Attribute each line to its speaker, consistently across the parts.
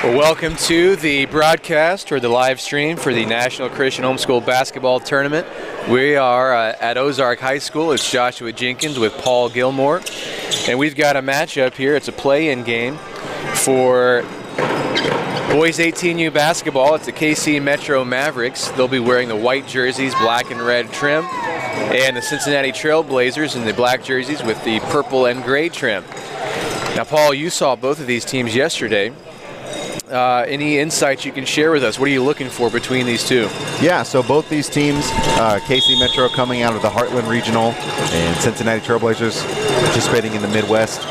Speaker 1: Well, welcome to the broadcast or the live stream for the National Christian Homeschool Basketball Tournament. We are at Ozark High School. It's Joshua Jenkins with Paul Gilmore. And we've got a matchup here. It's a play-in game for boys 18U basketball. It's the KC Metro Mavericks. They'll be wearing the white jerseys, black and red trim, and the Cincinnati Trailblazers in the black jerseys with the purple and gray trim. Now, Paul, you saw both of these teams yesterday. Any insights you can share with us? What are you looking for between these two?
Speaker 2: Yeah, so both these teams, KC Metro coming out of the Heartland Regional and Cincinnati Trailblazers participating in the Midwest.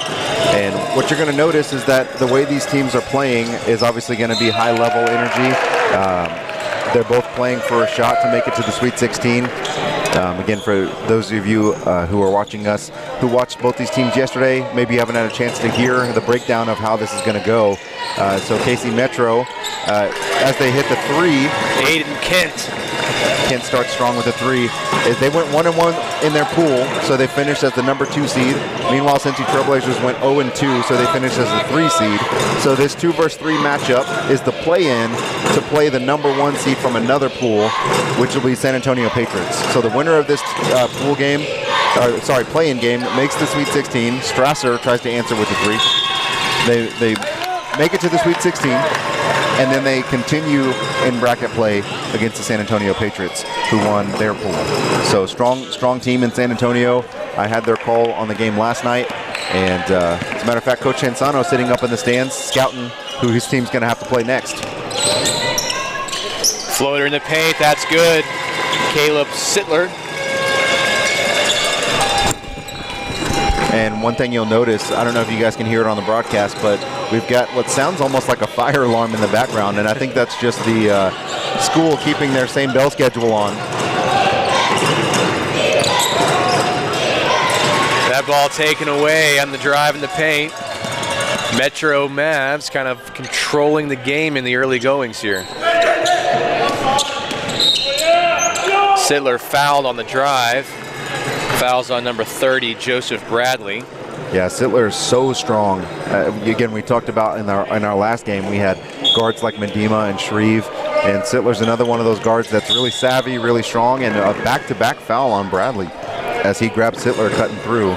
Speaker 2: And what you're going to notice is that the way these teams are playing is obviously going to be high-level energy. They're both playing for a shot to make it to the Sweet 16. Again, for those of you who are watching us, who watched both these teams yesterday, maybe you haven't had a chance to hear the breakdown of how this is going to go. So KC Metro, as they hit the three,
Speaker 1: Aiden Kent
Speaker 2: starts strong with a three. They went 1-1 in their pool, so they finished as the number 2 seed. Meanwhile, Cincy Trailblazers went 0-2, so they finished as the 3 seed. So this 2 versus 3 matchup is the play-in to play the number 1 seed from another pool, which will be San Antonio Patriots. So the winner of this play-in game makes the Sweet 16. Strasser tries to answer with the 3. They make it to the Sweet 16, and then they continue in bracket play against the San Antonio Patriots, who won their pool. So strong team in San Antonio. I had their call on the game last night, and as a matter of fact, Coach Ansano sitting up in the stands scouting who his team's going to have to play next.
Speaker 1: Floater in the paint, that's good. Caleb Sittler.
Speaker 2: And one thing you'll notice, I don't know if you guys can hear it on the broadcast, but we've got what sounds almost like a fire alarm in the background, and I think that's just the school keeping their same bell schedule on.
Speaker 1: That ball taken away on the drive in the paint. Metro Mavs kind of controlling the game in the early goings here. Sittler fouled on the drive. Fouls on number 30, Joseph Bradley.
Speaker 2: Yeah, Sittler is so strong. Again, we talked about in our last game, we had guards like Medema and Shreve, and Sittler's another one of those guards that's really savvy, really strong, and a back-to-back foul on Bradley as he grabbed Sittler cutting through.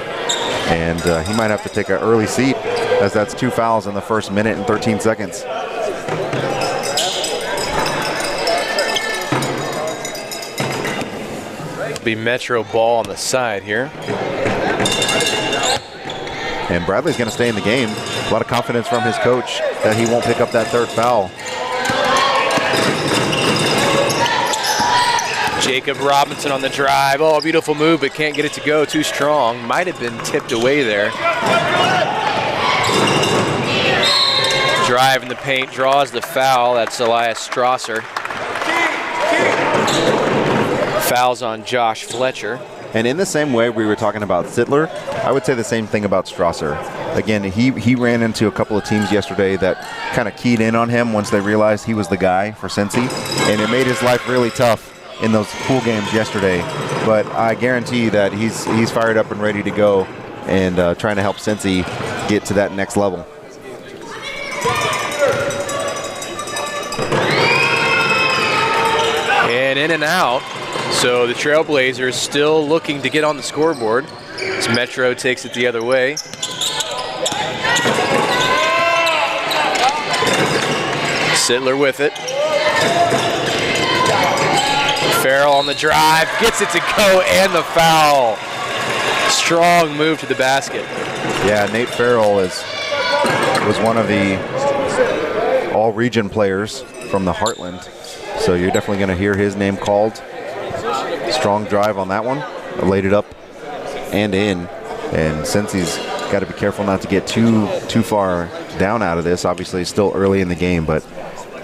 Speaker 2: And he might have to take an early seat, as that's 2 fouls in the first minute and 13 seconds.
Speaker 1: Be Metro ball on the side here.
Speaker 2: And Bradley's going to stay in the game. A lot of confidence from his coach that he won't pick up that 3rd foul.
Speaker 1: Jacob Robinson on the drive. Oh, beautiful move, but can't get it to go. Too strong. Might have been tipped away there. Drive in the paint, draws the foul. That's Elias Strasser. Fouls on Josh Fletcher.
Speaker 2: And in the same way we were talking about Sittler, I would say the same thing about Strasser. Again, he ran into a couple of teams yesterday that kind of keyed in on him once they realized he was the guy for Cincy, and it made his life really tough in those pool games yesterday. But I guarantee that he's fired up and ready to go and trying to help Cincy get to that next level.
Speaker 1: And in and out. So the Trailblazers still looking to get on the scoreboard as Metro takes it the other way. Sittler with it. Farrell on the drive, gets it to go, and the foul. Strong move to the basket.
Speaker 2: Yeah, Nate Farrell was one of the all-region players from the Heartland. So you're definitely going to hear his name called. Strong drive on that one. Laid it up and in. And since he's got to be careful not to get too far down out of this, obviously it's still early in the game, but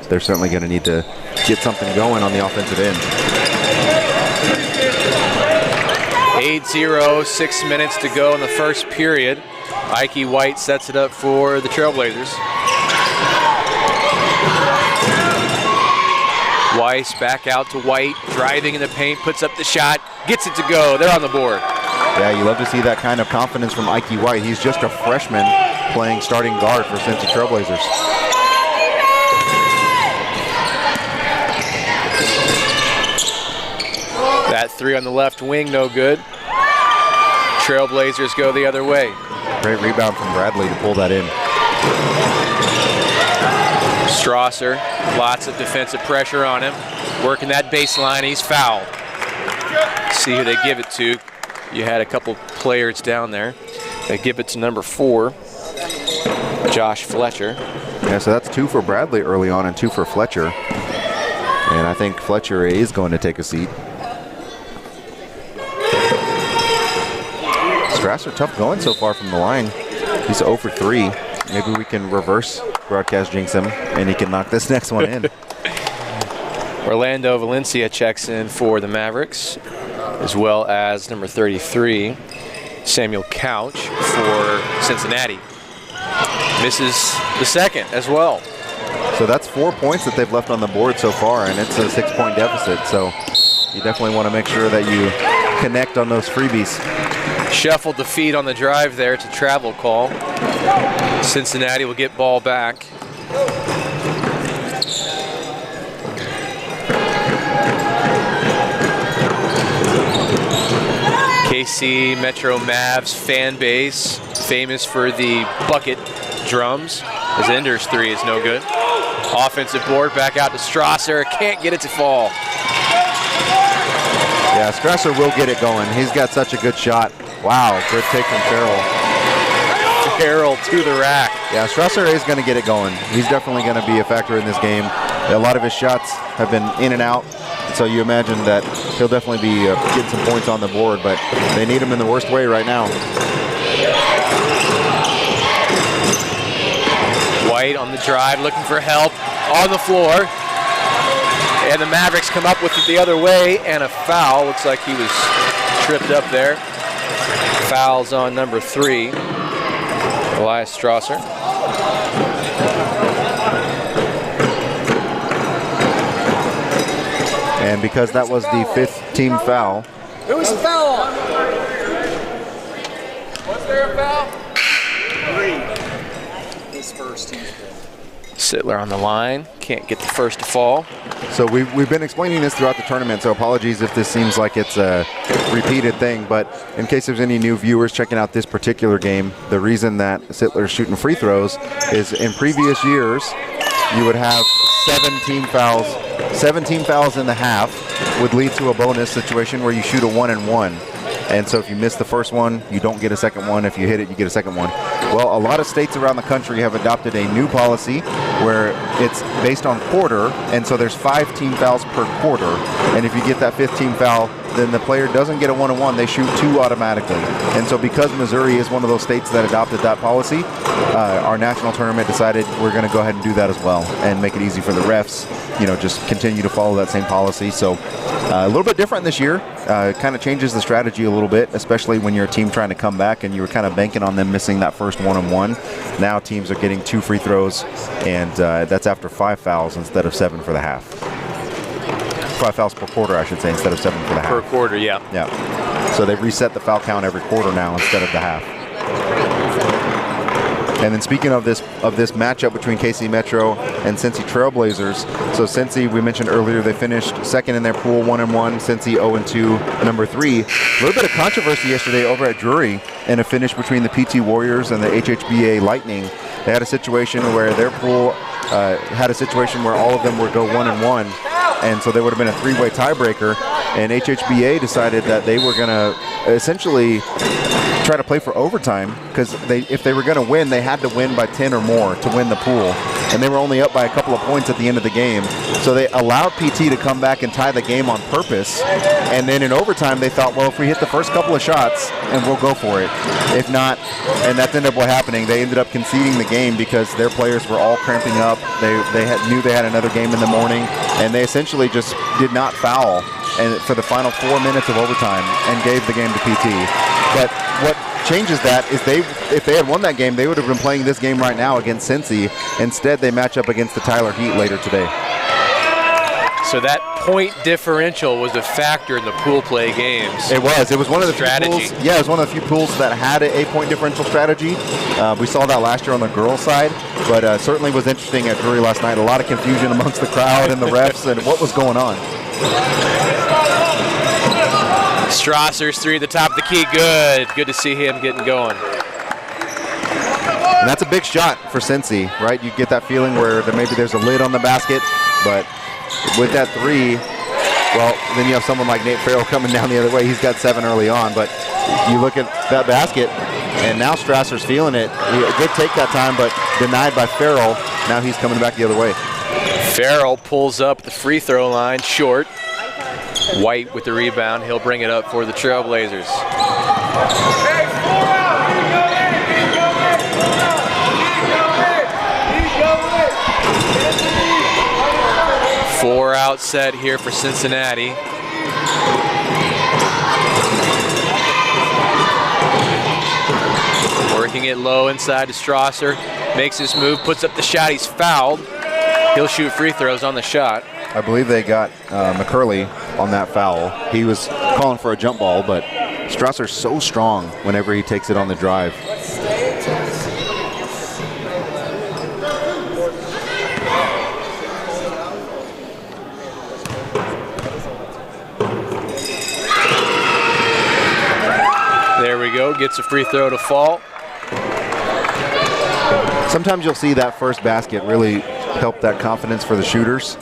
Speaker 2: they're certainly going to need to get something going on the offensive end.
Speaker 1: 8-0, 6 minutes to go in the first period. Ike White sets it up for the Trailblazers. Weiss back out to White, driving in the paint, puts up the shot, gets it to go. They're on the board.
Speaker 2: Yeah, you love to see that kind of confidence from Ike White. He's just a freshman playing starting guard for Cincy Trailblazers.
Speaker 1: three on the left wing, no good. Trailblazers go the other way.
Speaker 2: Great rebound from Bradley to pull that in.
Speaker 1: Strasser, lots of defensive pressure on him. Working that baseline, he's fouled. See who they give it to. You had a couple players down there. They give it to number 4, Josh Fletcher.
Speaker 2: Yeah, so that's 2 for Bradley early on and 2 for Fletcher. And I think Fletcher is going to take a seat. Strasser tough going so far from the line. He's 0 for 3. Maybe we can reverse broadcast jinx him and he can knock this next one in.
Speaker 1: Orlando Valencia checks in for the Mavericks, as well as number 33, Samuel Couch for Cincinnati. Misses the second as well.
Speaker 2: So that's 4 points that they've left on the board so far, and it's a 6-point deficit. So you definitely want to make sure that you connect on those freebies.
Speaker 1: Shuffled the feet on the drive there to travel call. Cincinnati will get ball back. KC Metro Mavs fan base, famous for the bucket drums. As Ender's three is no good. Offensive board back out to Strasser. Can't get it to fall.
Speaker 2: Yeah, Strasser will get it going. He's got such a good shot. Wow, good take from Farrell.
Speaker 1: Farrell to the rack.
Speaker 2: Yeah, Strasser is going to get it going. He's definitely going to be a factor in this game. A lot of his shots have been in and out, so you imagine that he'll definitely be getting some points on the board, but they need him in the worst way right now.
Speaker 1: White on the drive, looking for help on the floor. And the Mavericks come up with it the other way, and a foul. Looks like he was tripped up there. Fouls on number 3, Elias Strasser.
Speaker 2: And because that was the 5th team foul.
Speaker 3: Who was the foul on? Was there a foul? 3. His first team.
Speaker 1: Sittler on the line, can't get the first to fall.
Speaker 2: So we've been explaining this throughout the tournament, so apologies if this seems like it's a repeated thing, but in case there's any new viewers checking out this particular game, the reason that Sittler's shooting free throws is in previous years, you would have 7 team fouls. 7 team fouls in the half would lead to a bonus situation where you shoot a 1-and-1. And so if you miss the first one, you don't get a second one. If you hit it, you get a second one. Well, a lot of states around the country have adopted a new policy where it's based on quarter, and so there's 5 team fouls per quarter. And if you get that 5th team foul, then the player doesn't get a 1-and-1, they shoot 2 automatically. And so because Missouri is one of those states that adopted that policy, our national tournament decided we're going to go ahead and do that as well and make it easy for the refs, you know, just continue to follow that same policy. So a little bit different this year. Kind of changes the strategy a little bit, especially when you're a team trying to come back and you were kind of banking on them missing that first 1-and-1. Now teams are getting 2 free throws, and that's after 5 fouls instead of 7 for the half. 5 fouls per quarter, I should say, instead of 7 for the half.
Speaker 1: Per quarter, yeah.
Speaker 2: Yeah. So they've reset the foul count every quarter now instead of the half. And then speaking of this matchup between KC Metro and Cincy Trailblazers, so Cincy, we mentioned earlier, they finished 2nd in their pool, 1-and-1. Cincy 0-2, number 3. A little bit of controversy yesterday over at Drury in a finish between the PT Warriors and the HHBA Lightning. They had a situation where their pool had a situation where all of them would go 1-and-1, and so there would have been a 3-way tiebreaker, and HHBA decided that they were going to essentially try to play for overtime, because if they were going to win, they had to win by 10 or more to win the pool, and they were only up by a couple of points at the end of the game. So they allowed PT to come back and tie the game on purpose, and then in overtime they thought, well, if we hit the first couple of shots, and we'll go for it. If not, and that ended up what happening, they ended up conceding the game because their players were all cramping up. They knew they had another game in the morning, and they essentially just did not foul and for the final 4 minutes of overtime and gave the game to PT. But what changes that is if they had won that game, they would have been playing this game right now against Cincy. Instead, they match up against the Tyler Heat later today.
Speaker 1: So that point differential was a factor in the pool play games.
Speaker 2: It was. It was one of the
Speaker 1: strategy.
Speaker 2: Few pools. Yeah, it was one of the few pools that had a 8-point differential strategy. We saw that last year on the girls' side, but certainly was interesting at Drury last night. A lot of confusion amongst the crowd and the refs and what was going on.
Speaker 1: Strasser's three at the top of the key. Good. Good to see him getting going.
Speaker 2: And that's a big shot for Cincy, right? You get that feeling where maybe there's a lid on the basket, but with that three, well, then you have someone like Nate Farrell coming down the other way. He's got 7 early on, but you look at that basket, and now Strasser's feeling it. He did take that time, but denied by Farrell. Now he's coming back the other way.
Speaker 1: Farrell pulls up the free throw line short. White with the rebound. He'll bring it up for the Trailblazers. 4 out set here for Cincinnati. Working it low inside to Strasser. Makes his move, puts up the shot. He's fouled. He'll shoot free throws on the shot.
Speaker 2: I believe they got McCurley on that foul. He was calling for a jump ball, but Strasser's so strong whenever he takes it on the drive.
Speaker 1: There we go, gets a free throw to fall.
Speaker 2: Sometimes you'll see that first basket really help that confidence for the shooters.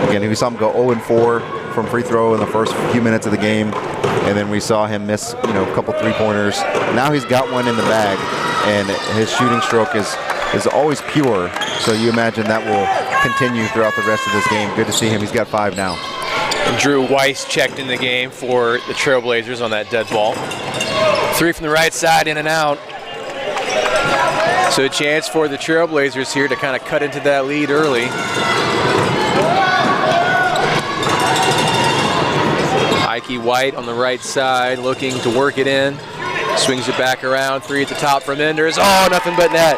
Speaker 2: Again, we saw him go 0-4 from free throw in the first few minutes of the game, and then we saw him miss, a couple three-pointers. Now he's got one in the bag, and his shooting stroke is always pure. So you imagine that will continue throughout the rest of this game. Good to see him. He's got 5 now.
Speaker 1: And Drew Weiss checked in the game for the Trailblazers on that dead ball. 3 from the right side, in and out. So a chance for the Trailblazers here to kind of cut into that lead early. Ike White on the right side looking to work it in. Swings it back around. 3 at the top from Enders. Oh, nothing but net.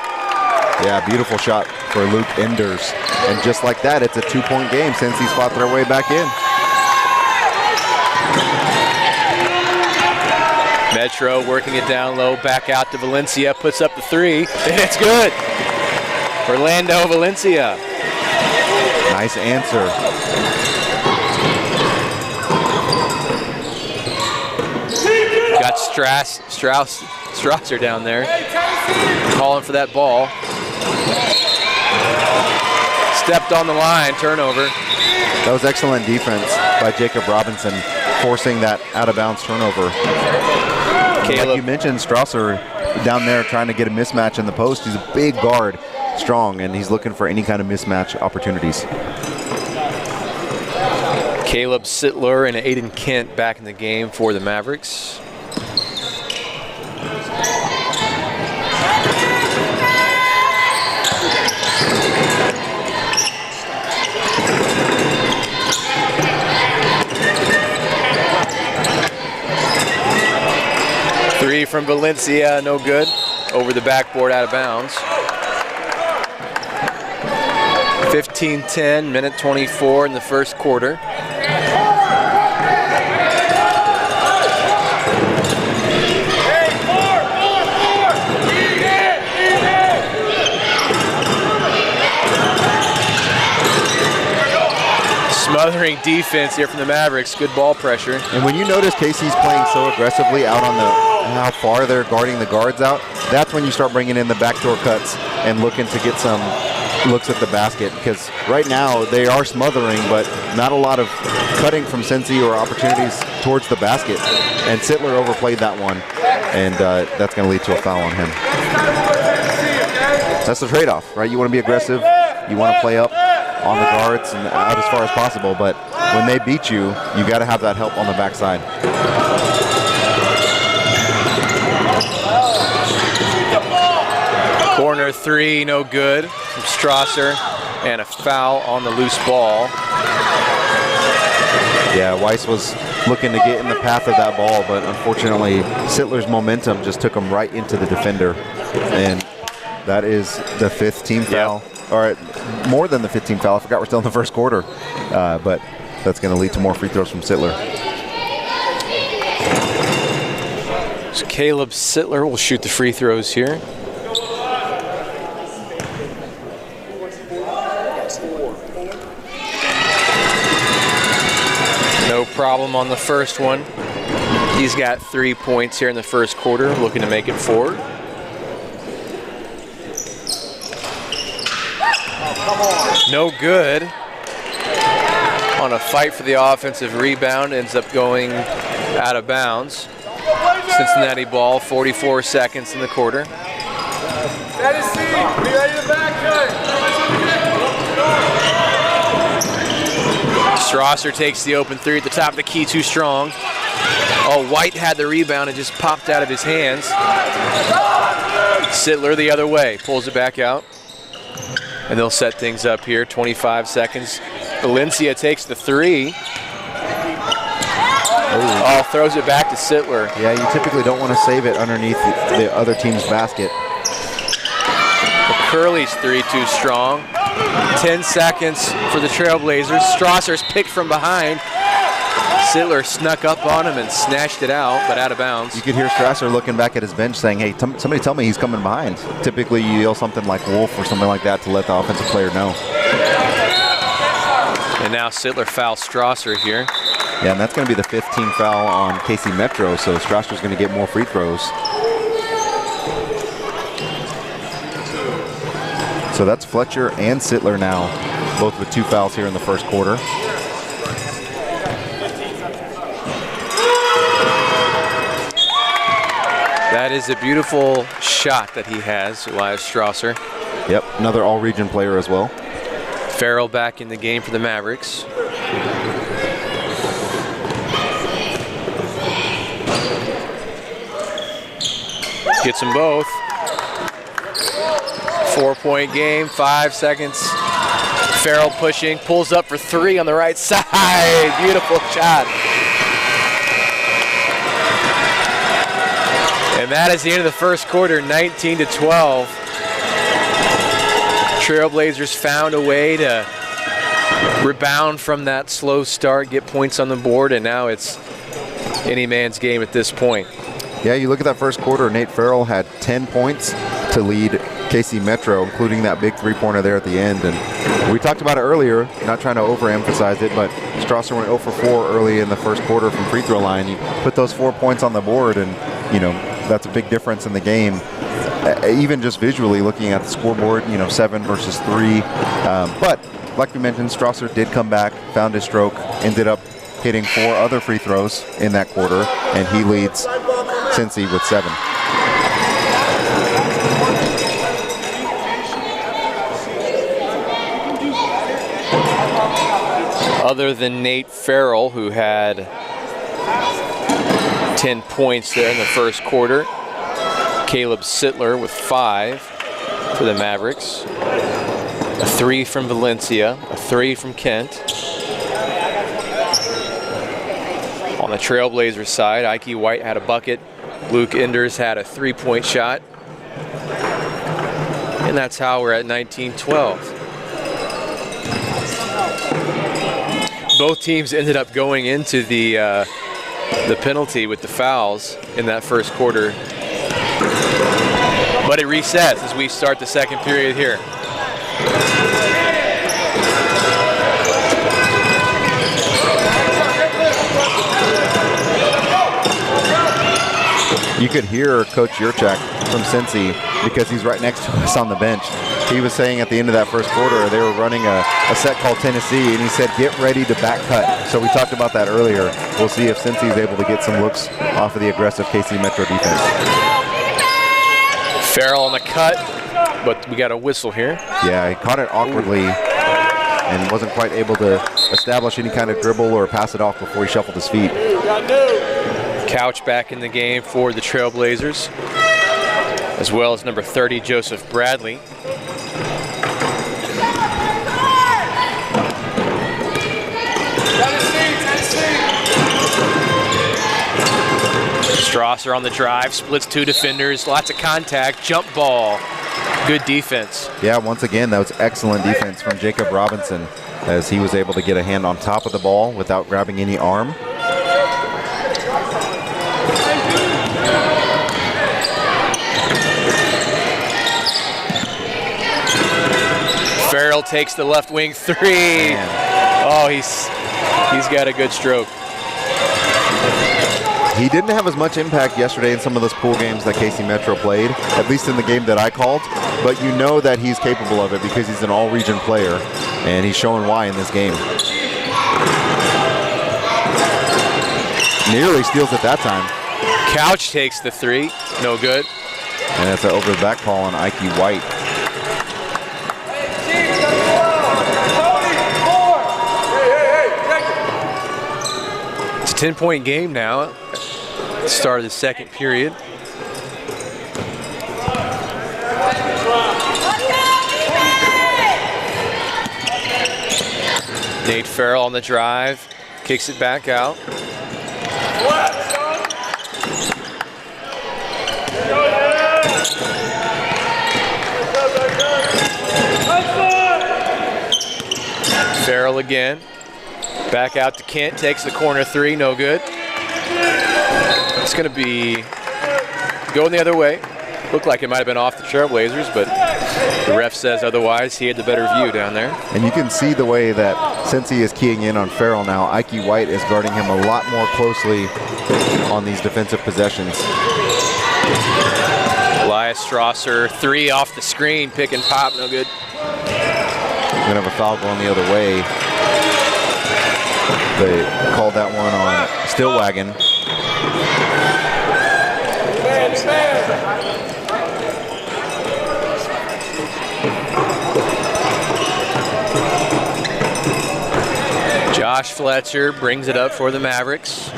Speaker 2: Yeah, beautiful shot for Luke Enders. And just like that, it's a 2-point game since he's fought their way back in.
Speaker 1: Metro working it down low, back out to Valencia, puts up the 3, and it's good. Orlando Valencia.
Speaker 2: Nice answer.
Speaker 1: Got Strasser down there, calling for that ball. Stepped on the line, turnover.
Speaker 2: That was excellent defense by Jacob Robinson, forcing that out-of-bounds turnover.
Speaker 1: Caleb.
Speaker 2: Like you mentioned, Strasser down there trying to get a mismatch in the post. He's a big guard, strong, and he's looking for any kind of mismatch opportunities.
Speaker 1: Caleb Sittler and Aiden Kent back in the game for the Mavericks. Three from Valencia, no good. Over the backboard, out of bounds. 15-10, minute 24 in the first quarter. Smothering defense here from the Mavericks. Good ball pressure.
Speaker 2: And when you notice Casey's playing so aggressively out on how far they're guarding the guards out, that's when you start bringing in the backdoor cuts and looking to get some looks at the basket, because right now they are smothering, but not a lot of cutting from Cincy or opportunities towards the basket. And Sittler overplayed that one, and that's going to lead to a foul on him. That's the trade-off, right? You want to be aggressive, you want to play up on the guards and out as far as possible, but when they beat you, you got to have that help on the backside.
Speaker 1: Corner 3, no good from Strasser, and a foul on the loose ball.
Speaker 2: Yeah, Weiss was looking to get in the path of that ball, but unfortunately, Sittler's momentum just took him right into the defender, and that is the 5th team foul. Or more than the 15 foul. I forgot we're still in the first quarter, but that's going to lead to more free throws from Sittler.
Speaker 1: So Caleb Sittler will shoot the free throws here. No problem on the first one. He's got 3 points here in the first quarter, looking to make it 4. No good. On a fight for the offensive rebound, ends up going out of bounds. Cincinnati ball, 44 seconds in the quarter. Strasser takes the open 3 at the top of the key, too strong. Oh, White had the rebound and just popped out of his hands. Sittler the other way, pulls it back out. And they'll set things up here, 25 seconds. Valencia takes the 3. Oh, throws it back to Sittler.
Speaker 2: Yeah, you typically don't want to save it underneath the other team's basket.
Speaker 1: Curley's 3 too strong. 10 seconds for the Trailblazers. Strasser's picked from behind. Sittler snuck up on him and snatched it out, but out of bounds.
Speaker 2: You could hear Strasser looking back at his bench saying, hey, somebody tell me he's coming behind. Typically you yell something like Wolf or something like that to let the offensive player know.
Speaker 1: And now Sittler fouls Strasser here.
Speaker 2: Yeah, and that's going to be the 5th team foul on KC Metro, so Strasser's going to get more free throws. So that's Fletcher and Sittler now, both with 2 fouls here in the first quarter.
Speaker 1: That is a beautiful shot that he has, Elias Strasser.
Speaker 2: Yep, another all-region player as well.
Speaker 1: Farrell back in the game for the Mavericks. Gets them both. 4-point game, 5 seconds. Farrell pushing, pulls up for 3 on the right side. Beautiful shot. And that is the end of the first quarter, 19-12. Trailblazers found a way to rebound from that slow start, get points on the board, and now it's any man's game at this point.
Speaker 2: Yeah, you look at that first quarter, Nate Farrell had 10 points to lead KC Metro, including that big 3-pointer there at the end. And we talked about it earlier, not trying to overemphasize it, but Strasser went 0 for 4 early in the first quarter from free throw line. You put those 4 points on the board, and you know that's a big difference in the game. Even just visually looking at the scoreboard, 7 versus 3. But like we mentioned, Strasser did come back, found his stroke, ended up hitting 4 other free throws in that quarter, and he leads Cincy with 7.
Speaker 1: Other than Nate Farrell, who had 10 points there in the first quarter, Caleb Sittler with 5 for the Mavericks. A 3 from Valencia, a 3 from Kent. On the Trailblazers side, Ike White had a bucket. Luke Enders had a 3-point shot. And that's how we're at 19-12. Both teams ended up going into the penalty with the fouls in that first quarter. But it resets as we start the second period here.
Speaker 2: You could hear Coach Yurchak from Cincy because he's right next to us on the bench. He was saying at the end of that first quarter they were running a set called Tennessee, and he said, get ready to back cut. So we talked about that earlier. We'll see if Cincy is able to get some looks off of the aggressive KC Metro defense.
Speaker 1: Farrell on the cut, but we got a whistle here.
Speaker 2: Yeah, he caught it awkwardly and wasn't quite able to establish any kind of dribble or pass it off before he shuffled his feet.
Speaker 1: Couch back in the game for the Trailblazers, as well as number 30, Joseph Bradley. Strasser on the drive, splits 2 defenders, lots of contact, jump ball. Good defense.
Speaker 2: Yeah, once again, that was excellent defense from Jacob Robinson as he was able to get a hand on top of the ball without grabbing any arm.
Speaker 1: Farrell takes the left wing 3. Man. Oh, he's got a good stroke.
Speaker 2: He didn't have as much impact yesterday in some of those pool games that KC Metro played, at least in the game that I called. But you know that he's capable of it because he's an all-region player, and he's showing why in this game. Nearly steals it that time.
Speaker 1: Couch takes the three, no good.
Speaker 2: And that's an over the back call on Ike White.
Speaker 1: It's a 10-point game now. Start of the second period. Nate Farrell on the drive, kicks it back out. Farrell again, back out to Kent, takes the corner three, no good. It's going to be going the other way. Looked like it might have been off the Trailblazers, but the ref says otherwise. He had the better view down there.
Speaker 2: And you can see the way that since he is keying in on Farrell now, Ike White is guarding him a lot more closely on these defensive possessions.
Speaker 1: Elias Strasser, three off the screen, pick and pop, no good.
Speaker 2: We're going to have a foul going the other way. They called that one on Stillwagon.
Speaker 1: Josh Fletcher brings it up for the Mavericks.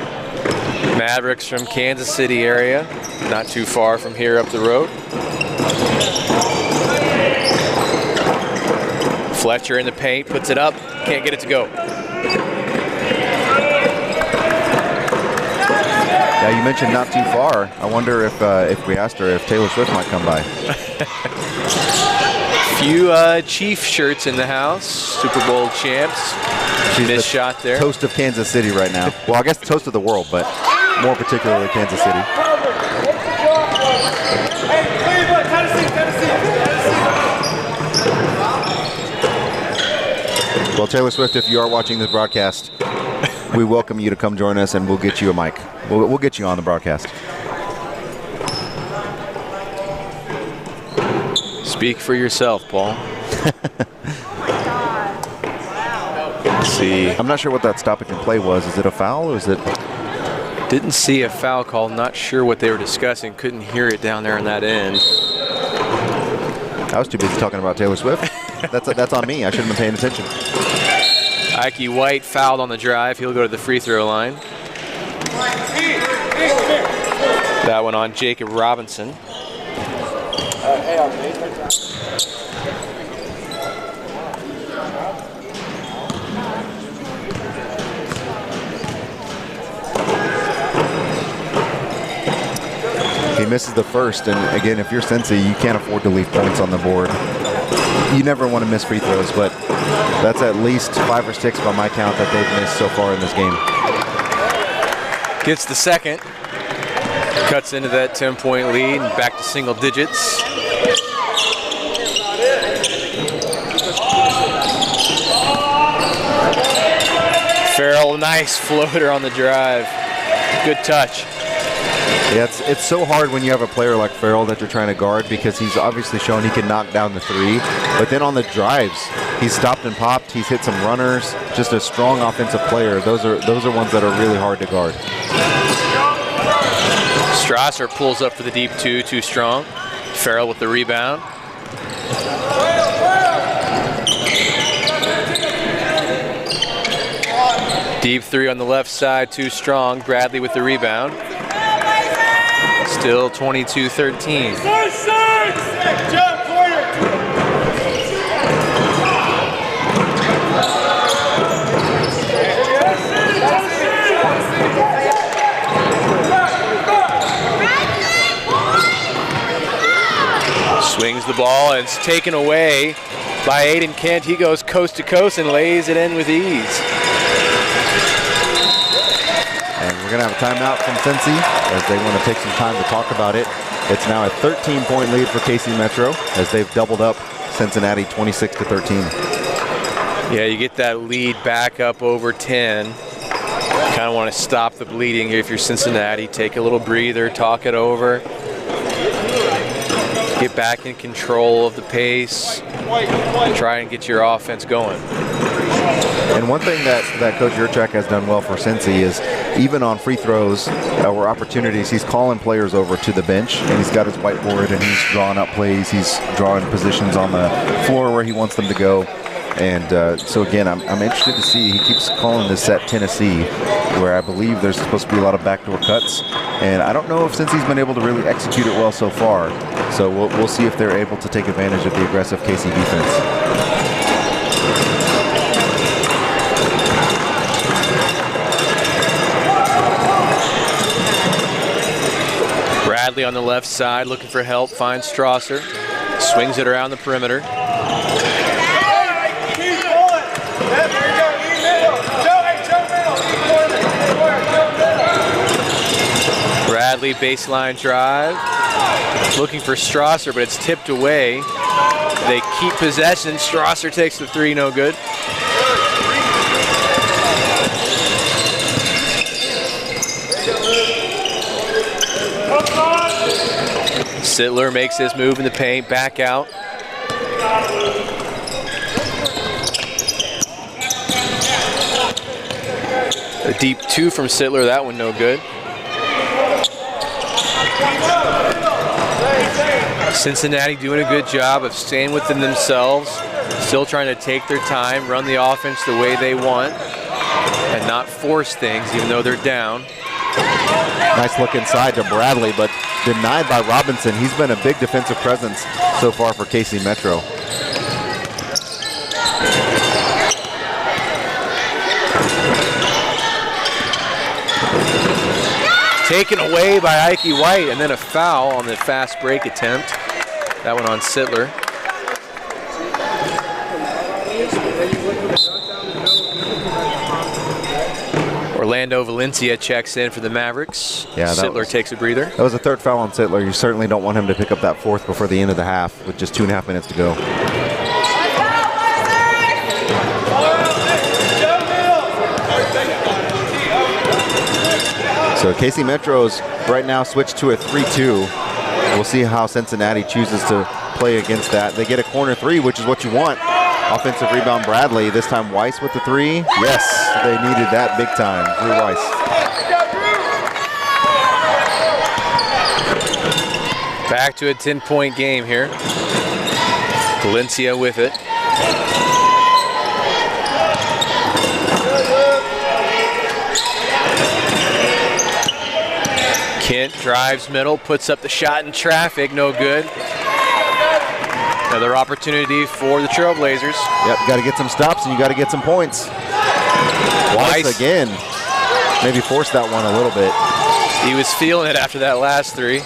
Speaker 1: Mavericks from Kansas City area, not too far from here up the road. Fletcher in the paint, puts it up, can't get it to go.
Speaker 2: Yeah, you mentioned not too far. I wonder if we asked her if Taylor Swift might come by.
Speaker 1: Few Chief shirts in the house, Super Bowl champs.
Speaker 2: She's
Speaker 1: missed shot there.
Speaker 2: Toast of Kansas City right now. Well, I guess toast of the world, but more particularly Kansas City. Well, Taylor Swift, if you are watching this broadcast, we welcome you to come join us, and we'll get you a mic. We'll get you on the broadcast.
Speaker 1: Speak for yourself, Paul. Let's see.
Speaker 2: I'm not sure what that stoppage and play was. Is it a foul or is it?
Speaker 1: Didn't see a foul call. Not sure what they were discussing. Couldn't hear it down there on that end.
Speaker 2: I was too busy talking about Taylor Swift. That's on me. I shouldn't have been paying attention.
Speaker 1: Ike White fouled on the drive. He'll go to the free throw line. That one on Jacob Robinson.
Speaker 2: He misses the first, and again, if you're Cincy, you can't afford to leave points on the board. You never want to miss free throws, but that's at least 5 or 6 by my count that they've missed so far in this game.
Speaker 1: Gets the second. Cuts into that 10-point lead and back to single digits. Farrell, nice floater on the drive. Good touch.
Speaker 2: Yeah, it's so hard when you have a player like Farrell that you're trying to guard because he's obviously shown he can knock down the three. But then on the drives, he's stopped and popped. He's hit some runners. Just a strong offensive player. Those are ones that are really hard to guard.
Speaker 1: Strasser pulls up for the deep two, too strong. Farrell with the rebound. Deep three on the left side, too strong. Bradley with the rebound. Still 22-13. Swings the ball and it's taken away by Aiden Kent. He goes coast to coast and lays it in with ease.
Speaker 2: And we're going to have a timeout from Cincy as they want to take some time to talk about it. It's now a 13-point lead for KC Metro as they've doubled up Cincinnati 26-13.
Speaker 1: Yeah, you get that lead back up over 10. Kind of want to stop the bleeding here if you're Cincinnati. Take a little breather, talk it over. Get back in control of the pace. Try and get your offense going.
Speaker 2: And one thing that Coach Yurchak has done well for Cincy is even on free throws or opportunities, he's calling players over to the bench, and he's got his whiteboard, and he's drawing up plays. He's drawing positions on the floor where he wants them to go. And so again, I'm interested to see. He keeps calling this at Tennessee, where I believe there's supposed to be a lot of backdoor cuts. And I don't know if Cincy's been able to really execute it well so far. So we'll see if they're able to take advantage of the aggressive KC defense.
Speaker 1: Bradley on the left side looking for help, finds Strasser, swings it around the perimeter. Bradley baseline drive, looking for Strasser, but it's tipped away. They keep possession. Strasser takes the three, no good. Sittler makes his move in the paint, back out. A deep two from Sittler, that one no good. Cincinnati doing a good job of staying within themselves, still trying to take their time, run the offense the way they want, and not force things even though they're down.
Speaker 2: Nice look inside to Bradley, but denied by Robinson. He's been a big defensive presence so far for KC Metro.
Speaker 1: Taken away by Ike White, and then a foul on the fast break attempt. That one on Sittler. Orlando Valencia checks in for the Mavericks.
Speaker 2: Yeah,
Speaker 1: Sittler takes a breather.
Speaker 2: That was a third foul on Sittler. You certainly don't want him to pick up that fourth before the end of the half with just 2.5 minutes to go. So KC Metro's right now switched to a 3-2. We'll see how Cincinnati chooses to play against that. They get a corner three, which is what you want. Offensive rebound Bradley, this time Weiss with the three. Yes, they needed that big time. Drew Weiss.
Speaker 1: Back to a 10-point game here. Valencia with it. Kent drives middle, puts up the shot in traffic, no good. Another opportunity for the Trailblazers.
Speaker 2: Yep, got to get some stops and you got to get some points. Weiss again. Maybe forced that one a little bit.
Speaker 1: He was feeling it after that last three.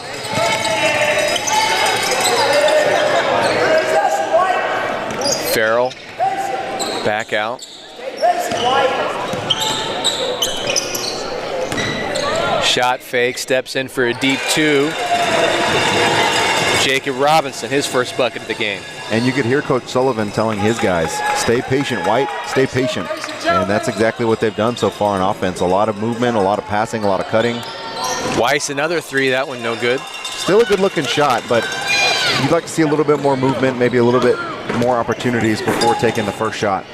Speaker 1: Farrell back out. Shot fake, steps in for a deep two. Jacob Robinson, his first bucket of the game.
Speaker 2: And you could hear Coach Sullivan telling his guys, stay patient, White, stay patient. And that's exactly what they've done so far on offense. A lot of movement, a lot of passing, a lot of cutting.
Speaker 1: Weiss, another three, that one no good.
Speaker 2: Still a good looking shot, but you'd like to see a little bit more movement, maybe a little bit more opportunities before taking the first shot.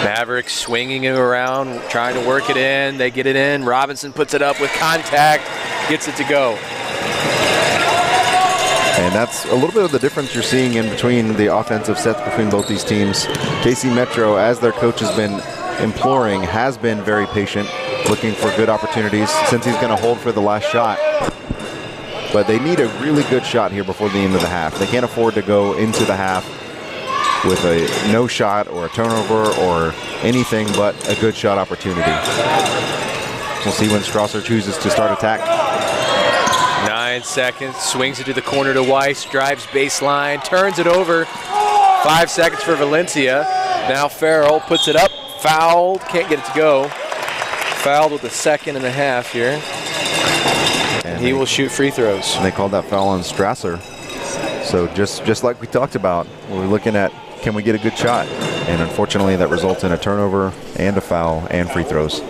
Speaker 1: Mavericks swinging it around, trying to work it in. They get it in. Robinson puts it up with contact, gets it to go.
Speaker 2: And that's a little bit of the difference you're seeing in between the offensive sets between both these teams. KC Metro, as their coach has been imploring, has been very patient, looking for good opportunities since he's going to hold for the last shot. But they need a really good shot here before the end of the half. They can't afford to go into the half with a no shot or a turnover or anything but a good shot opportunity. We'll see when Strasser chooses to start attack.
Speaker 1: 9 seconds, swings it to the corner to Weiss, drives baseline, turns it over. 5 seconds for Valencia. Now Farrell puts it up, fouled, can't get it to go. Fouled with a second and a half here. And he will shoot free throws.
Speaker 2: And they called that foul on Strasser. So just like we talked about, we're looking at, can we get a good shot? And unfortunately, that results in a turnover and a foul and free throws.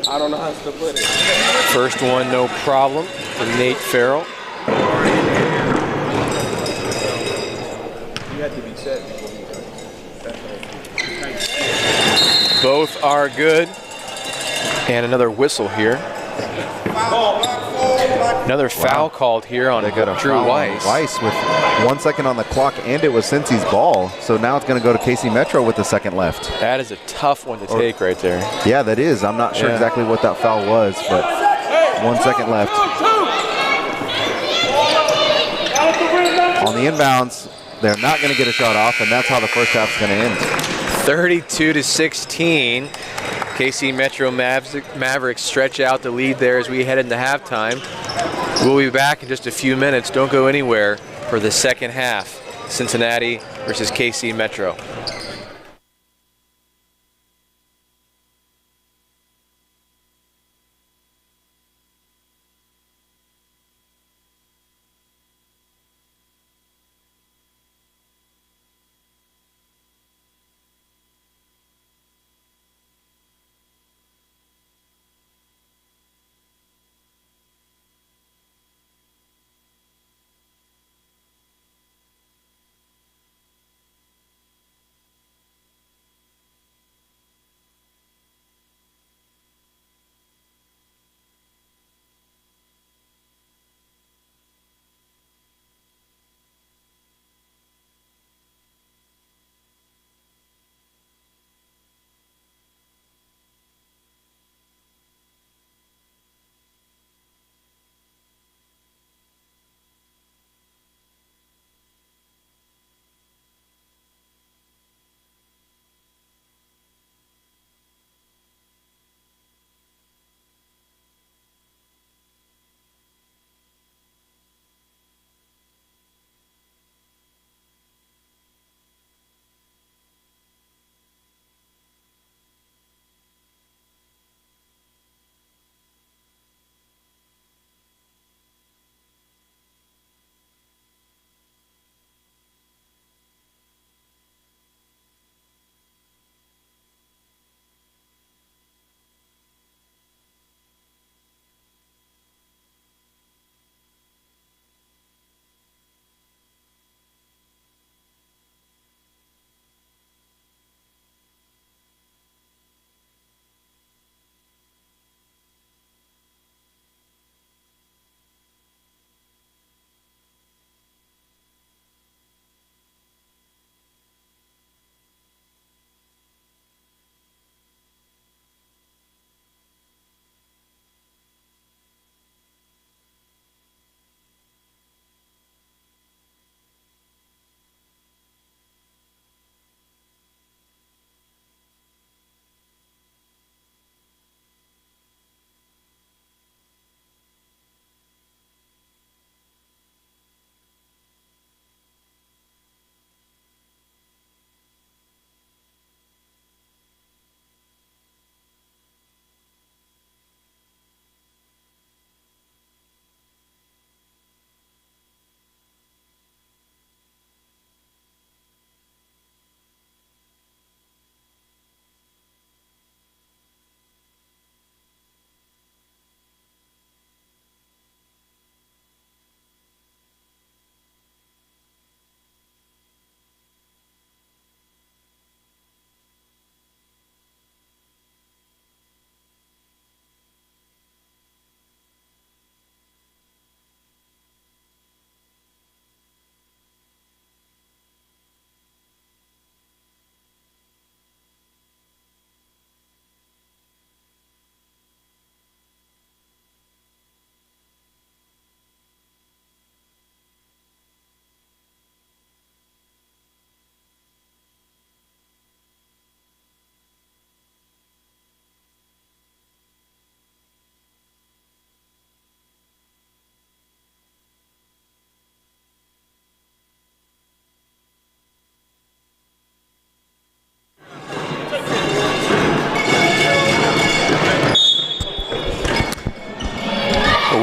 Speaker 3: I don't know how to put it.
Speaker 1: First one, no problem for Nate Farrell.
Speaker 3: You had to be set.
Speaker 1: Both are good. And another whistle here. Another foul called here on
Speaker 2: They got a
Speaker 1: Drew
Speaker 2: foul on
Speaker 1: Weiss.
Speaker 2: Weiss with 1 second on the clock, and it was Cincy's ball. So now it's going to go to KC Metro with the second left.
Speaker 1: That is a tough one to take right there.
Speaker 2: Yeah, that is. I'm not sure exactly what that foul was, but 1 second left. On the inbounds, they're not going to get a shot off, and that's how the first half's going to end.
Speaker 1: 32-16. KC Metro Mavericks stretch out the lead there as we head into halftime. We'll be back in just a few minutes. Don't go anywhere for the second half. Cincinnati versus KC Metro.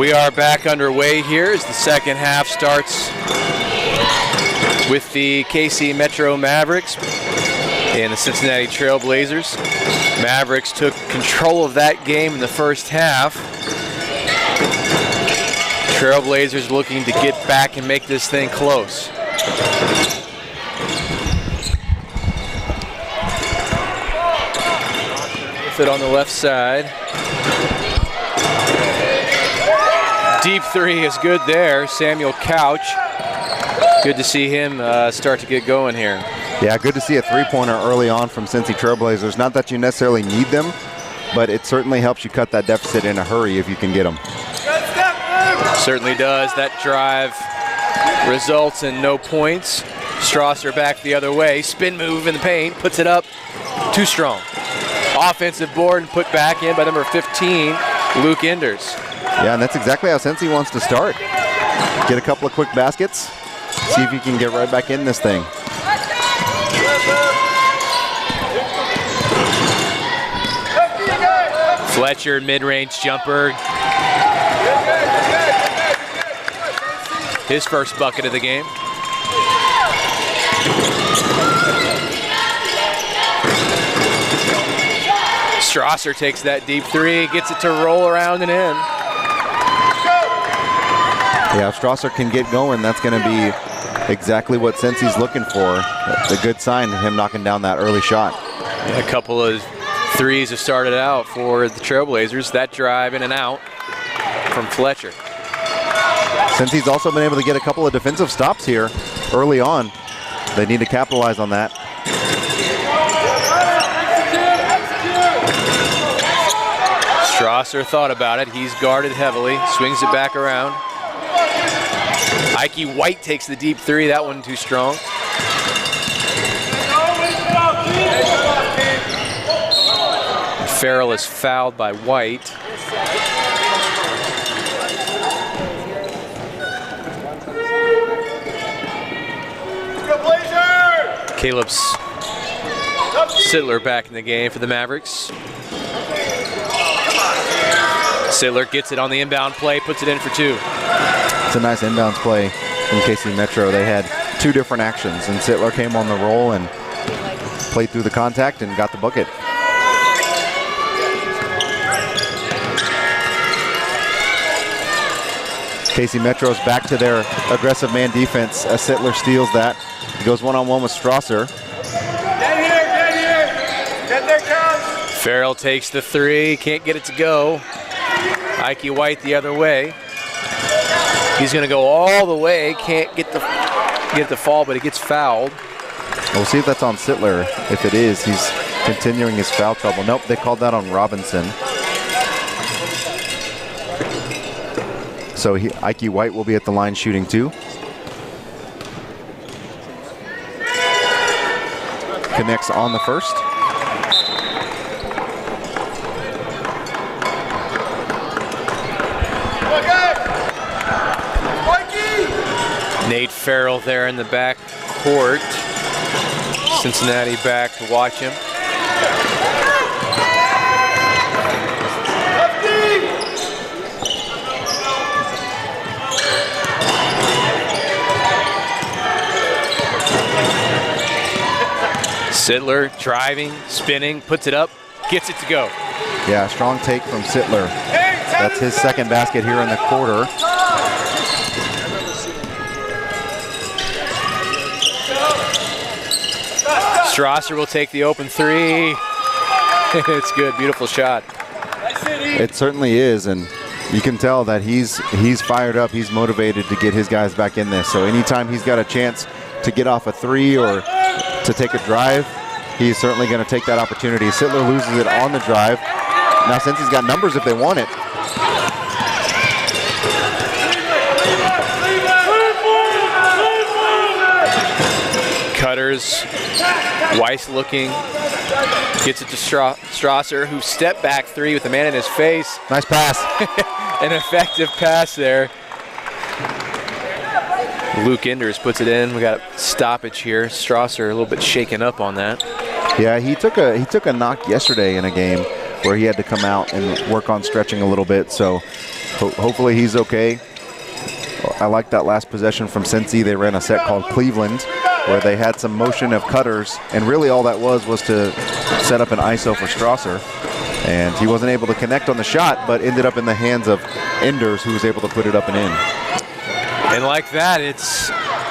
Speaker 1: We are back underway here as the second half starts with the KC Metro Mavericks and the Cincinnati Trailblazers. Mavericks took control of that game in the first half. Trailblazers looking to get back and make this thing close. With it on the left side. Deep three is good there. Samuel Couch. Good to see him start to get going here.
Speaker 2: Yeah, good to see a three-pointer early on from Cincy Trailblazers. Not that you necessarily need them, but it certainly helps you cut that deficit in a hurry if you can get them.
Speaker 1: Certainly does. That drive results in no points. Strasser back the other way. Spin move in the paint. Puts it up. Too strong. Offensive board and put back in by number 15, Luke Enders.
Speaker 2: Yeah, and that's exactly how Cincy wants to start. Get a couple of quick baskets. See if you can get right back in this thing.
Speaker 1: Fletcher, mid-range jumper. His first bucket of the game. Strasser takes that deep three, gets it to roll around and in.
Speaker 2: Yeah, if Strasser can get going, that's going to be exactly what Cincy's looking for. A good sign, him knocking down that early shot.
Speaker 1: A couple of threes have started out for the Trailblazers. That drive in and out from Fletcher.
Speaker 2: Cincy's also been able to get a couple of defensive stops here early on. They need to capitalize on that.
Speaker 1: Strasser thought about it. He's guarded heavily. Swings it back around. Ike White takes the deep three. That one too strong. Farrell is fouled by White. Caleb Sittler back in the game for the Mavericks. Sittler gets it on the inbound play, puts it in for two.
Speaker 2: It's a nice inbounds play from KC Metro. They had two different actions, and Sittler came on the roll and played through the contact and got the bucket. KC Metro's back to their aggressive man defense as Sittler steals that. He goes one-on-one with Strasser.
Speaker 1: Farrell takes the three, can't get it to go. Ike White the other way. He's going to go all the way, can't get the fall, but he gets fouled.
Speaker 2: We'll see if that's on Sittler. If it is, he's continuing his foul trouble. Nope, they called that on Robinson. So Ike White will be at the line shooting two. Connects on the first.
Speaker 1: Nate Farrell there in the back court. Cincinnati back to watch him. Sittler driving, spinning, puts it up, gets it to go.
Speaker 2: Yeah, strong take from Sittler. That's his second basket here in the quarter.
Speaker 1: Strasser will take the open three. It's good, beautiful shot.
Speaker 2: It certainly is, and you can tell that he's fired up, he's motivated to get his guys back in this. So anytime he's got a chance to get off a three or to take a drive, he's certainly going to take that opportunity. Sittler loses it on the drive. Now since he's got numbers if they want it.
Speaker 1: Cutters, Weiss looking, gets it to Strasser, who step back three with the man in his face.
Speaker 2: Nice pass.
Speaker 1: An effective pass there. Luke Enders puts it in. We got a stoppage here. Strasser a little bit shaken up on that.
Speaker 2: Yeah, he took a knock yesterday in a game where he had to come out and work on stretching a little bit. So Hopefully he's okay. I like that last possession from Cincy. They ran a set called Cleveland, where they had some motion of cutters, and really all that was to set up an ISO for Strasser. And he wasn't able to connect on the shot, but ended up in the hands of Enders, who was able to put it up and in.
Speaker 1: And like that, it's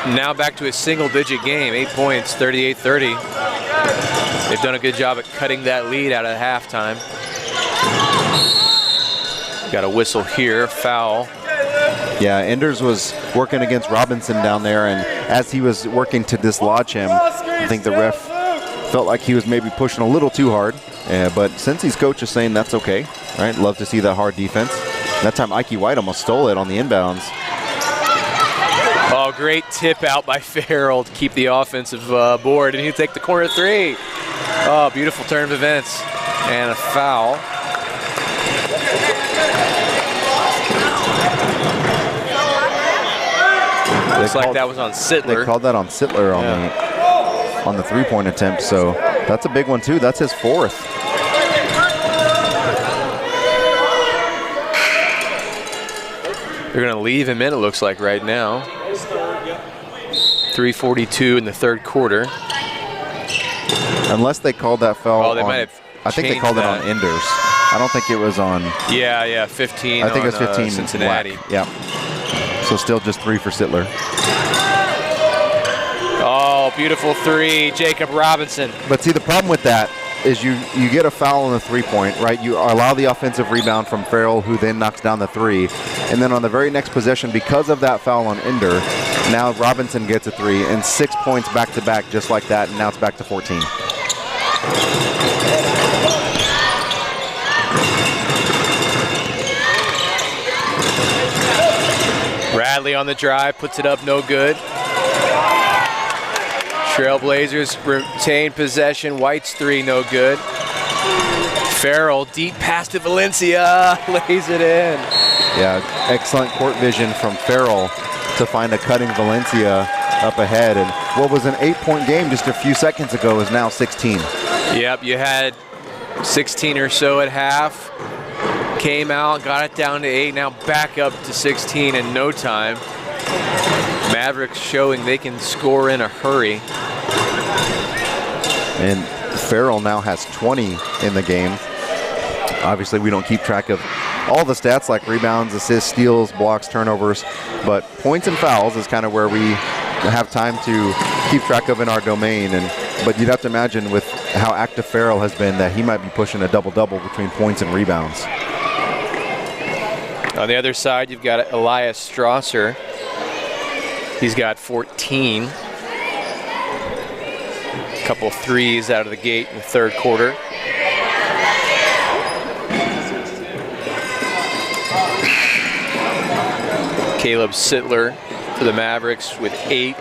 Speaker 1: now back to a single-digit game, 8 points, 38-30. They've done a good job at cutting that lead out of halftime. Got a whistle here, foul.
Speaker 2: Yeah, Enders was working against Robinson down there, and as he was working to dislodge him, I think the ref felt like he was maybe pushing a little too hard. But Cincy's coach is saying that's okay, right? Love to see that hard defense. That time Ike White almost stole it on the inbounds.
Speaker 1: Oh, great tip out by Farrell to keep the offensive board, and he'll take the corner three. Oh, beautiful turn of events. And a foul. Looks like that was on Sittler.
Speaker 2: They called that on Sittler on the three-point attempt, so that's a big one too. That's his fourth.
Speaker 1: They're going to leave him in, it looks like, right now. 3:42 in the third quarter.
Speaker 2: Unless they called that foul.
Speaker 1: Oh, they might have.
Speaker 2: I think they called it on Enders. I don't think it was on.
Speaker 1: Yeah, 15.
Speaker 2: I think it was 15.
Speaker 1: Cincinnati.
Speaker 2: Black. Yeah. So still just 3 for Sittler.
Speaker 1: Oh, beautiful three, Jacob Robinson.
Speaker 2: But see, the problem with that is you get a foul on the three-point, right? You allow the offensive rebound from Farrell, who then knocks down the three. And then on the very next possession, because of that foul on Ender, now Robinson gets a three and 6 points back-to-back just like that, and now it's back to 14.
Speaker 1: Bradley on the drive, puts it up, no good. Trailblazers retain possession. White's three, no good. Farrell, deep pass to Valencia, lays it in.
Speaker 2: Yeah, excellent court vision from Farrell to find a cutting Valencia up ahead. And what was an 8-point game just a few seconds ago is now 16.
Speaker 1: Yep, you had 16 or so at half. Came out, got it down to 8, now back up to 16 in no time. Mavericks showing they can score in a hurry.
Speaker 2: And Farrell now has 20 in the game. Obviously, we don't keep track of all the stats like rebounds, assists, steals, blocks, turnovers, but points and fouls is kind of where we have time to keep track of in our domain. But you'd have to imagine with how active Farrell has been that he might be pushing a double-double between points and rebounds.
Speaker 1: On the other side, you've got Elias Strasser. He's got 14. A couple of threes out of the gate in the third quarter. Caleb Sittler for the Mavericks with 8.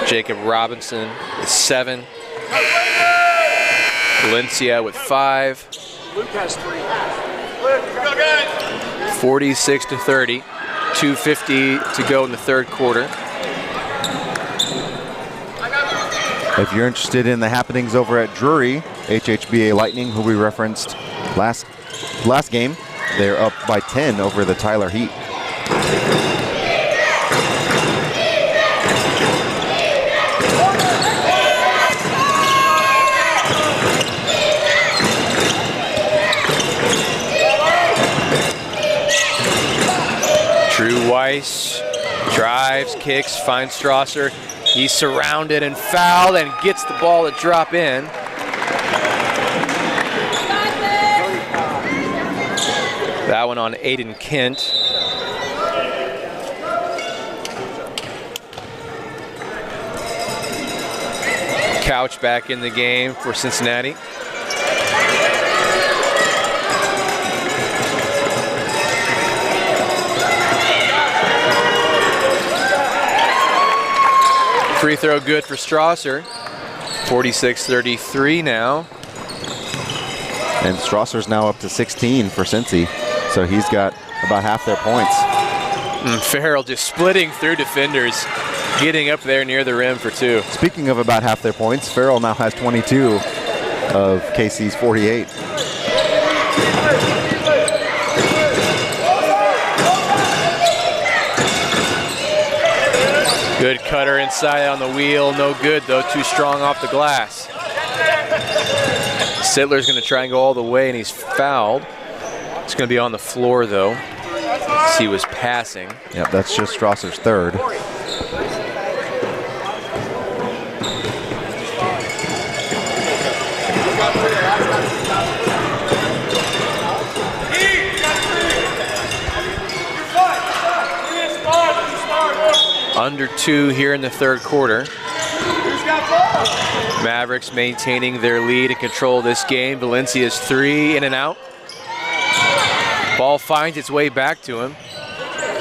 Speaker 1: Jacob Robinson with 7. Valencia with 5. 46-30. 2:50 to go in the third quarter.
Speaker 2: If you're interested in the happenings over at Drury, HHBA Lightning, who we referenced last game, they're up by 10 over the Tyler Heat.
Speaker 1: Drew Weiss drives, kicks, finds Strasser. He's surrounded and fouled and gets the ball to drop in. That one on Aiden Kent. Couch back in the game for Cincinnati. Free throw good for Strasser. 46-33 now.
Speaker 2: And Strasser's now up to 16 for Cincy, so he's got about half their points.
Speaker 1: Farrell just splitting through defenders, getting up there near the rim for 2.
Speaker 2: Speaking of about half their points, Farrell now has 22 of KC's 48.
Speaker 1: Good cutter inside on the wheel. No good, though. Too strong off the glass. Sittler's going to try and go all the way, and he's fouled. It's going to be on the floor, though. He was passing.
Speaker 2: Yep, that's just Strasser's third.
Speaker 1: Under 2 here in the third quarter. Mavericks maintaining their lead and control of this game. Valencia's 3 in and out. Ball finds its way back to him.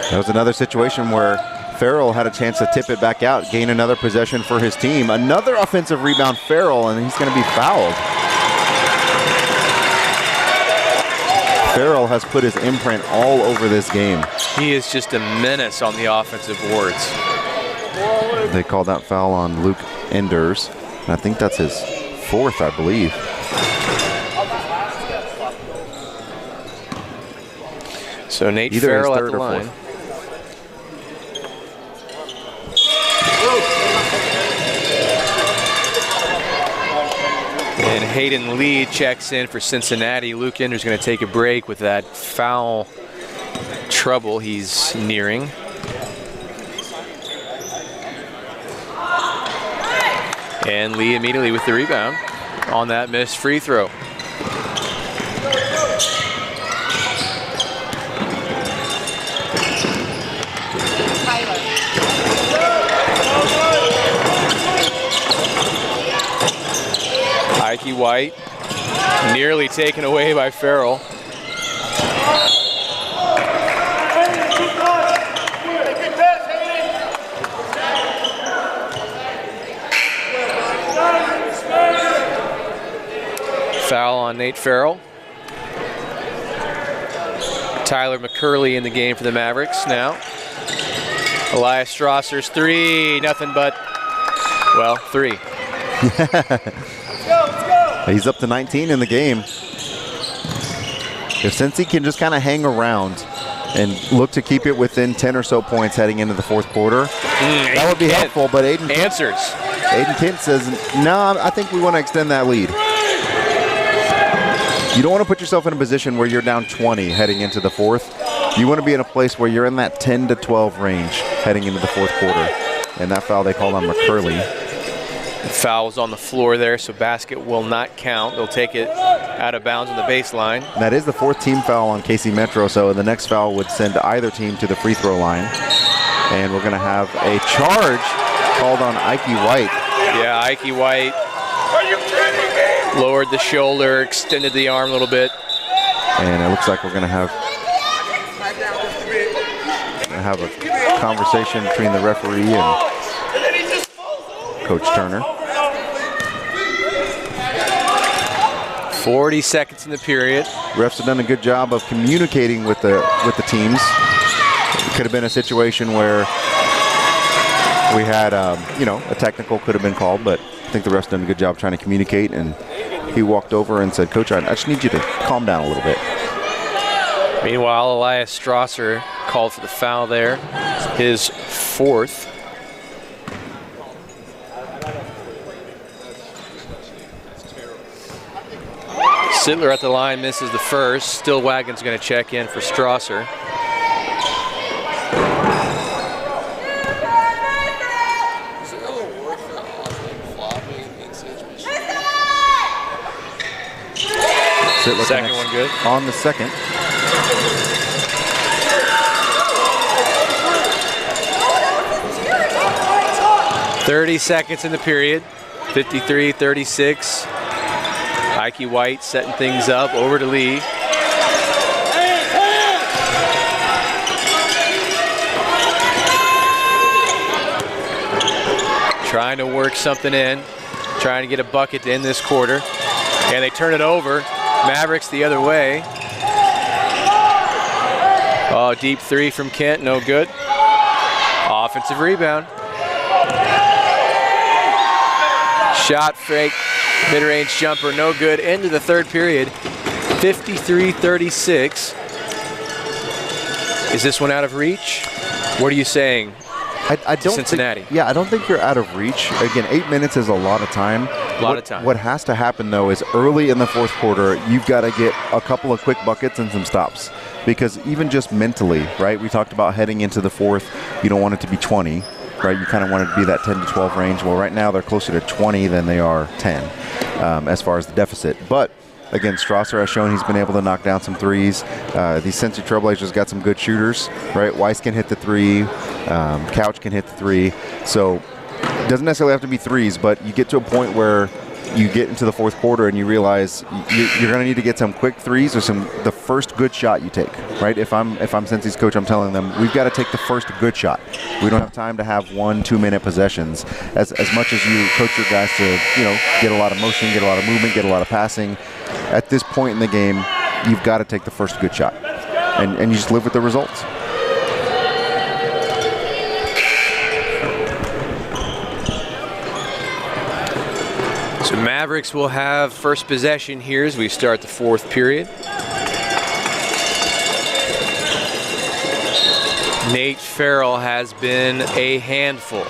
Speaker 2: That was another situation where Farrell had a chance to tip it back out, gain another possession for his team. Another offensive rebound, Farrell, and he's going to be fouled. Farrell has put his imprint all over this game.
Speaker 1: He is just a menace on the offensive boards.
Speaker 2: They called that foul on Luke Enders. And I think that's his 4th, I believe.
Speaker 1: So Nate Farrell at the line. And Hayden Lee checks in for Cincinnati. Luke Ender's going to take a break with that foul trouble he's nearing. And Lee immediately with the rebound on that missed free throw. Ikey White nearly taken away by Farrell. Foul on Nate Farrell. Tyler McCurley in the game for the Mavericks now. Elias Strasser's 3, nothing but, well, 3.
Speaker 2: He's up to 19 in the game. If Cincy can just kind of hang around and look to keep it within 10 or so points heading into the fourth quarter, that would be helpful. But Aiden Kent says, no, I think we want to extend that lead. You don't want to put yourself in a position where you're down 20 heading into the fourth. You want to be in a place where you're in that 10 to 12 range heading into the fourth quarter. And that foul they called on McCurley.
Speaker 1: The foul was on the floor there, so basket will not count. They'll take it out of bounds on the baseline.
Speaker 2: And that is the 4th team foul on KC Metro, so the next foul would send either team to the free throw line. And we're going to have a charge called on Ikey White.
Speaker 1: Yeah, Ikey White lowered the shoulder, extended the arm a little bit.
Speaker 2: And it looks like we're going to have a conversation between the referee and Coach Turner.
Speaker 1: 40 seconds in the period.
Speaker 2: Refs have done a good job of communicating with the teams. It could have been a situation where we had, a technical could have been called, but I think the refs done a good job trying to communicate. And he walked over and said, "Coach, I just need you to calm down a little bit."
Speaker 1: Meanwhile, Elias Strasser called for the foul there, his 4th. Sittler at the line misses the first. Stillwagon's going to check in for Strasser. Second one good.
Speaker 2: On the second.
Speaker 1: .30 seconds in the period. 53-36. Ikey White setting things up. Over to Lee. Trying to work something in. Trying to get a bucket to end this quarter. And they turn it over. Mavericks the other way. Oh, deep 3 from Kent, no good. Offensive rebound. Shot fake, mid-range jumper, no good. Into the third period, 53-36. Is this one out of reach? What are you saying?
Speaker 2: I don't
Speaker 1: Cincinnati.
Speaker 2: I don't think you're out of reach. Again, 8 minutes is a lot of time. What has to happen, though, is early in the fourth quarter, you've got to get a couple of quick buckets and some stops. Because even just mentally, right, we talked about heading into the fourth, you don't want it to be 20, right? You kind of want it to be that 10 to 12 range. Well, right now they're closer to 20 than they are 10 as far as the deficit. But again, Strasser has shown he's been able to knock down some threes. These Cincy Trailblazers got some good shooters, right? Weiss can hit the three. Couch can hit the three. So it doesn't necessarily have to be threes, but you get to a point where you get into the fourth quarter and you realize you're going to need to get some quick threes or the first good shot you take, right? If I'm Cincy's coach, I'm telling them we've got to take the first good shot. We don't have time to have 1-2 minute possessions. As much as you coach your guys to get a lot of motion, get a lot of movement, get a lot of passing, at this point in the game, you've got to take the first good shot, and you just live with the results.
Speaker 1: So Mavericks will have first possession here as we start the fourth period. Nate Farrell has been a handful.
Speaker 4: Joe,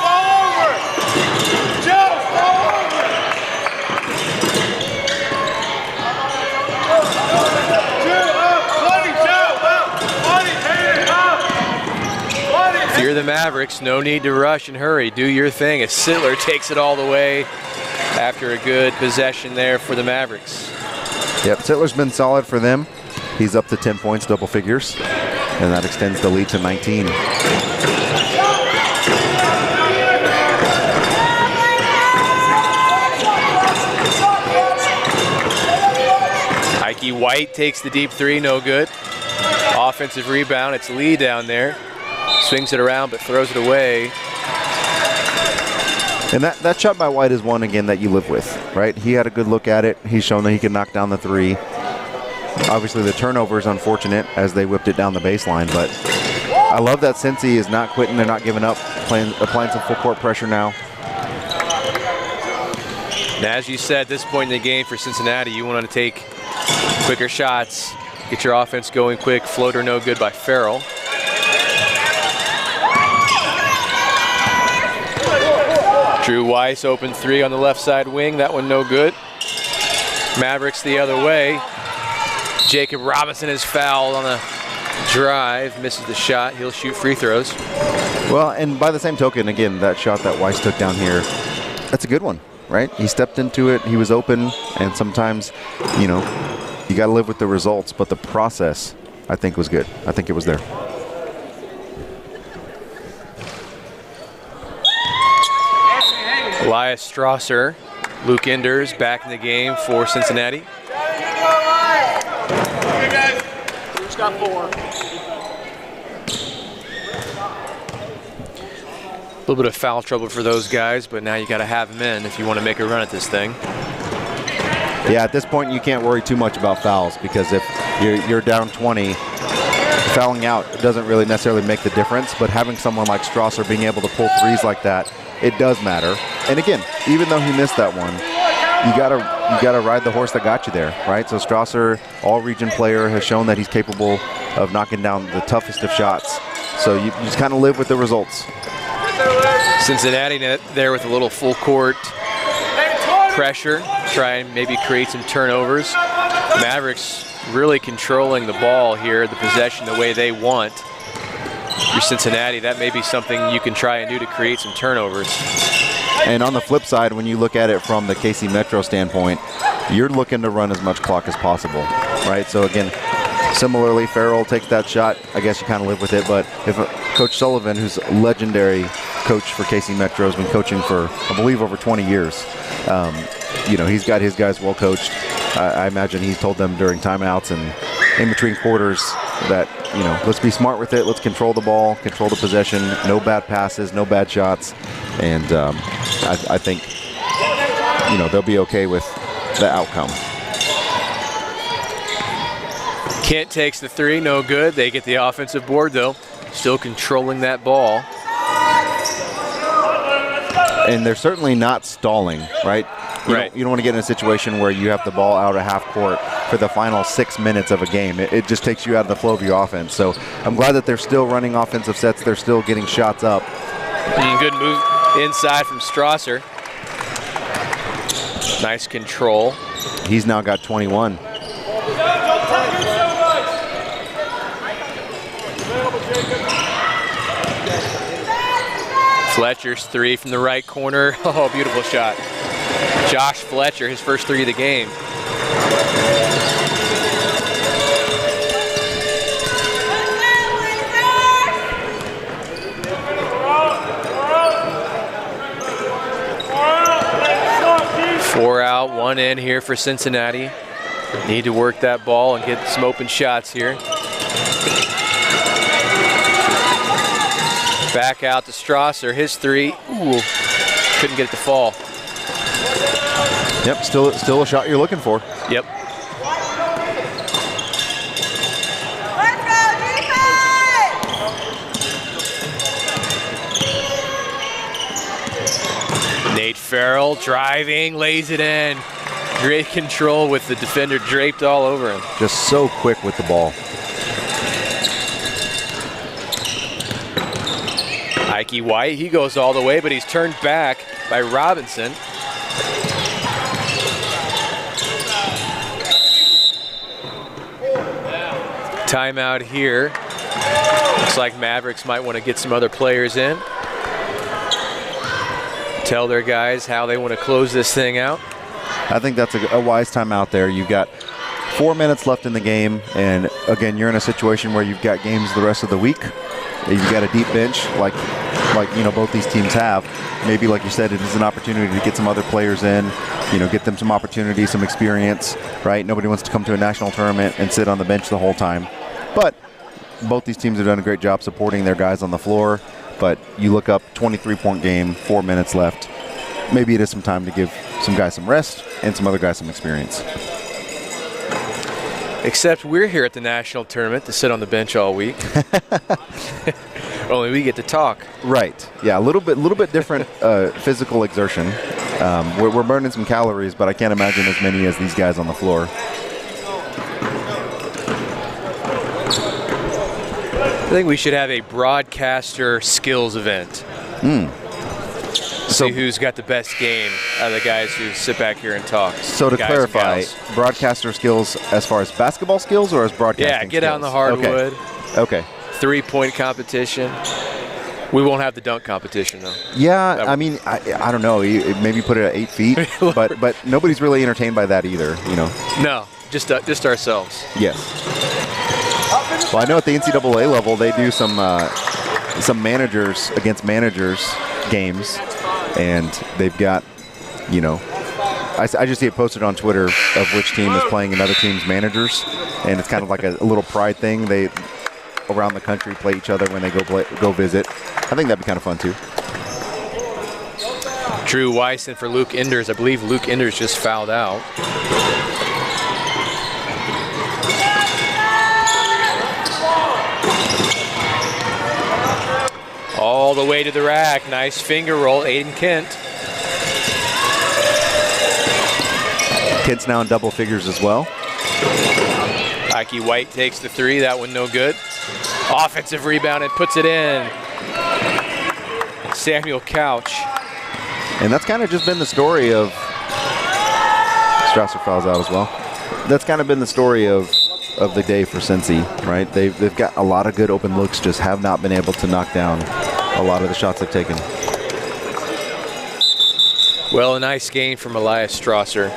Speaker 4: fall over! Joe, fall over! Joe, up! 20, Joe, up! 20, take it up! 20,
Speaker 1: If you're the Mavericks, no need to rush and hurry. Do your thing as Sittler takes it all the way after a good possession there for the Mavericks.
Speaker 2: Yep, Sittler's been solid for them. He's up to 10 points, double figures, and that extends the lead to 19.
Speaker 1: Ike White takes the deep three, no good. Offensive rebound, it's Lee down there. Swings it around but throws it away.
Speaker 2: And that shot by White is one, again, that you live with, right? He had a good look at it. He's shown that he can knock down the three. Obviously, the turnover is unfortunate as they whipped it down the baseline, but I love that Cincy is not quitting. They're not giving up, applying some full court pressure now.
Speaker 1: And as you said, at this point in the game for Cincinnati, you want to take quicker shots, get your offense going quick. Floater no good by Farrell. Drew Weiss open three on the left side wing. That one no good. Mavericks the other way. Jacob Robinson is fouled on a drive, misses the shot. He'll shoot free throws.
Speaker 2: Well, and by the same token, again, that shot that Weiss took down here, that's a good one, right? He stepped into it, he was open, and sometimes, you got to live with the results, but the process, I think, was good. I think it was there.
Speaker 1: Elias Strasser, Luke Enders back in the game for Cincinnati.
Speaker 4: Okay, guys. Luke's got 4.
Speaker 1: A little bit of foul trouble for those guys, but now you got to have them in if you want to make a run at this thing.
Speaker 2: Yeah, at this point you can't worry too much about fouls because if you're down 20, fouling out doesn't really necessarily make the difference, but having someone like Strasser being able to pull threes like that, it does matter. And again, even though he missed that one, you gotta ride the horse that got you there, right? So Strasser, all-region player, has shown that he's capable of knocking down the toughest of shots. So you just kind of live with the results.
Speaker 1: Cincinnati there with a little full court pressure, try and maybe create some turnovers. Mavericks really controlling the ball here, the possession the way they want. You're Cincinnati, that may be something you can try and do to create some turnovers.
Speaker 2: And on the flip side, when you look at it from the KC Metro standpoint, you're looking to run as much clock as possible, right? So again, similarly, Farrell takes that shot. I guess you kind of live with it, but if Coach Sullivan, who's a legendary coach for KC Metro, has been coaching for, I believe, over 20 years, he's got his guys well coached. I imagine he told them during timeouts and in between quarters that, let's be smart with it. Let's control the ball, control the possession, no bad passes, no bad shots. And I think, they'll be okay with the outcome.
Speaker 1: Kent takes the three, no good. They get the offensive board, though. Still controlling that ball.
Speaker 2: And they're certainly not stalling, right? You don't want to get in a situation where you have the ball out at half court for the final 6 minutes of a game. It just takes you out of the flow of your offense. So I'm glad that they're still running offensive sets. They're still getting shots up.
Speaker 1: Good move inside from Strasser. Nice control.
Speaker 2: He's now got 21.
Speaker 1: Fletcher's three from the right corner. Oh, beautiful shot. Josh Fletcher, his first three of the game. Four out, one in here for Cincinnati. Need to work that ball and get some open shots here. Back out to Strasser, his three. Ooh, couldn't get it to fall.
Speaker 2: Yep, still a shot you're looking for.
Speaker 1: Yep. Nate Farrell driving, lays it in. Great control with the defender draped all over him.
Speaker 2: Just so quick with the ball.
Speaker 1: Ike White, he goes all the way, but he's turned back by Robinson. Timeout here. Looks like Mavericks might want to get some other players in. Tell their guys how they want to close this thing out.
Speaker 2: I think that's a wise timeout there. You've got 4 minutes left in the game, and again, you're in a situation where you've got games the rest of the week. You've got a deep bench like both these teams have. Maybe, like you said, it is an opportunity to get some other players in, get them some opportunity, some experience, right? Nobody wants to come to a national tournament and sit on the bench the whole time. But both these teams have done a great job supporting their guys on the floor. But you look up, 23-point game, 4 minutes left. Maybe it is some time to give some guys some rest and some other guys some experience.
Speaker 1: Except we're here at the national tournament to sit on the bench all week. Only we get to talk.
Speaker 2: Right. Yeah, a little bit different physical exertion. We're burning some calories, but I can't imagine as many as these guys on the floor.
Speaker 1: I think we should have a broadcaster skills event. See who's got the best game out of the guys who sit back here and talk.
Speaker 2: So to clarify, broadcaster skills as far as basketball skills or as broadcasting
Speaker 1: Yeah, get out on the hardwood.
Speaker 2: Okay.
Speaker 1: 3-point competition. We won't have the dunk competition, though.
Speaker 2: Yeah, I mean, I don't know. Maybe put it at 8 feet, but nobody's really entertained by that either,
Speaker 1: No, just ourselves.
Speaker 2: Yes. Well, I know at the NCAA level they do some managers against managers games, and they've got, I just see it posted on Twitter of which team is playing another team's managers, and it's kind of like a little pride thing. They around the country play each other when they go visit. I think that'd be kind of fun too.
Speaker 1: Drew Weiss in for Luke Enders. I believe Luke Enders just fouled out. All the way to the rack. Nice finger roll, Aiden Kent.
Speaker 2: Kent's now in double figures as well.
Speaker 1: Ike White takes the three. That one no good. Offensive rebound and puts it in. Samuel Couch.
Speaker 2: And that's kind of just been the story of Strasser fouls out as well. That's kind of been the story of the day for Cincy, right? They've got a lot of good open looks, just have not been able to knock down a lot of the shots they've taken.
Speaker 1: Well, a nice game from Elias Strasser.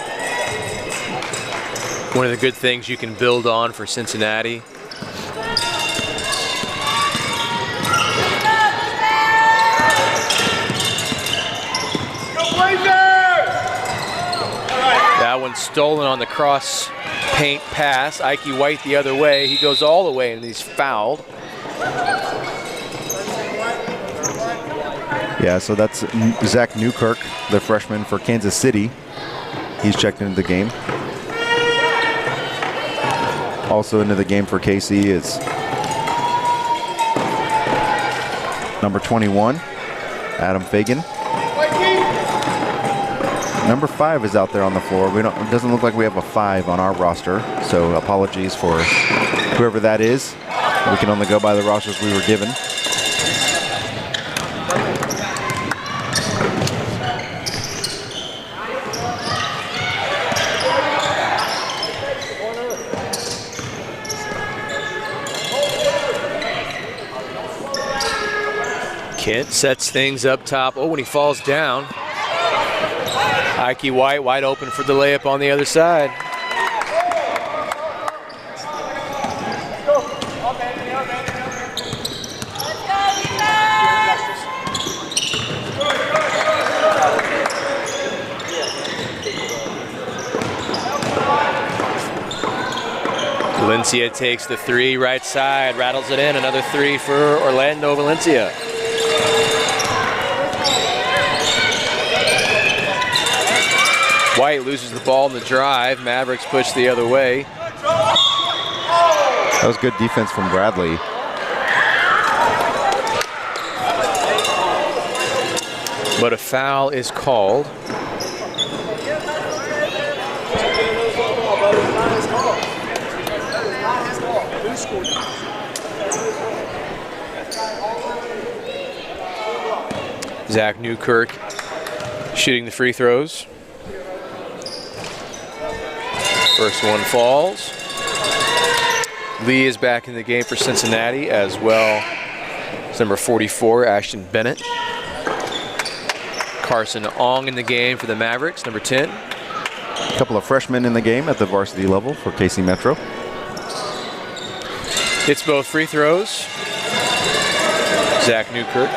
Speaker 1: One of the good things you can build on for Cincinnati. That one stolen on the cross paint pass. Ike White the other way. He goes all the way and he's fouled.
Speaker 2: Yeah, so that's Zach Newkirk, the freshman for Kansas City. He's checked into the game. Also into the game for KC is number 21, Adam Fagan. Number 5 is out there on the floor. It doesn't look like we have a 5 on our roster, so apologies for whoever that is. We can only go by the rosters we were given.
Speaker 1: Kent sets things up top. Oh, when he falls down. Ike White wide open for the layup on the other side. Valencia takes the 3 right side, rattles it in. Another 3 for Orlando Valencia. White loses the ball in the drive. Mavericks push the other way.
Speaker 2: That was good defense from Bradley.
Speaker 1: But a foul is called. Zach Newkirk shooting the free throws. First one falls. Lee is back in the game for Cincinnati as well. It's number 44, Ashton Bennett. Carson Ong in the game for the Mavericks, number 10.
Speaker 2: A couple of freshmen in the game at the varsity level for KC Metro.
Speaker 1: Hits both free throws. Zach Newkirk.